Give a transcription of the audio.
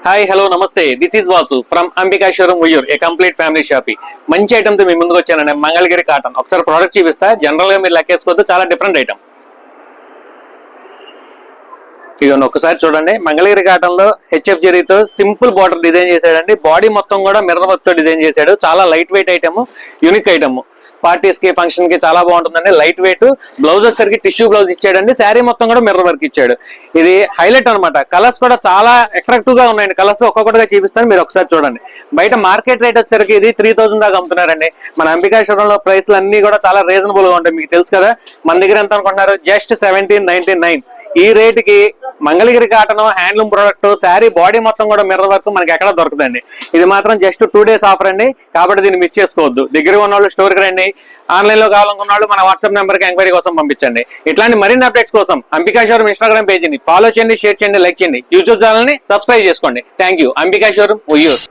Hi hello నమస్తే, this is Vasu from Ambika showroom Vuyyuru, A complete family shopping. మంచి item తో మీ ముందుకు వచ్చానండి. మంగళగిరి కాటన్. ఒకసారి ప్రోడక్ట్ చూపిస్తా. జనరల్ గా మీరు లెక్కేసుకోవద్దు, చాలా డిఫరెంట్ ఐటమ్. ఇదిగోండి ఒకసారి చూడండి. మంగళగిరి కాటన్ లో హెచ్ఎఫ్ జరీతో సింపుల్ బార్డర్ డిజైన్ చేశాడండి. బాడీ మొత్తం కూడా మిర్రర్ వర్క్ తో డిజైన్ చేశాడు. చాలా light weight item, unique item. Parties కి ఫంక్షన్ కి చాలా బాగుంటుందండి. Light weight. బ్లౌజ్ వచ్చరికి టిష్యూ బ్లౌజ్ ఇచ్చాడండి. శారీ మొత్తం కూడా మిర్రర్ వర్క్ ఇచ్చాడు. ఇది హైలైట్ అనమాట. కలర్స్ కూడా చాలా అట్రాక్టివ్ గా ఉన్నాయండి. కలర్స్ ఒక్కొక్కటిగా చూపిస్తాను, మీరు ఒకసారి చూడండి. బయట మార్కెట్ రేట్ వచ్చరికి ఇది 3000 దాకా అమ్ముతున్నారండి. మన అంబికా షోరూమ్ లో ప్రైస్లు అన్ని కూడా చాలా రీజనబుల్ గా ఉంటాయి. మీకు తెలుసు కదా, మన దగ్గర ఎంత అనుకుంటున్నారు? జస్ట్ 1799. ఈ రేట్ కి Mangalagiri cotton handloom product, sari body మొత్తం కూడా మిర్రర్ వర్క్ మనకి ఎక్కడ దొరకదండి. ఇది మాత్రం జస్ట్ 2 days ఆఫర్ అండి, కాబట్టి దీన్ని మిస్ చేసుకోవద్దు. దగ్గర ఉన్న వాళ్ళు స్టోర్కి రండి. ఆన్లైన్ లో కావాలనుకున్న వాళ్ళు మన వాట్సాప్ నెంబర్ కి ఎంక్వైరీ కోసం పంపించండి. ఇట్లాంటి మరిన్ని అప్డేట్స్ కోసం అంబికా షోరూమ్ ఇన్స్టాగ్రామ్ పేజీని ఫాలో చేయండి, షేర్ చేయండి, లైక్ చేయండి. యూట్యూబ్ ఛానల్ ని సబ్స్క్రైబ్ చేసుకోండి. Thank you. Ambika showroom Vuyyuru.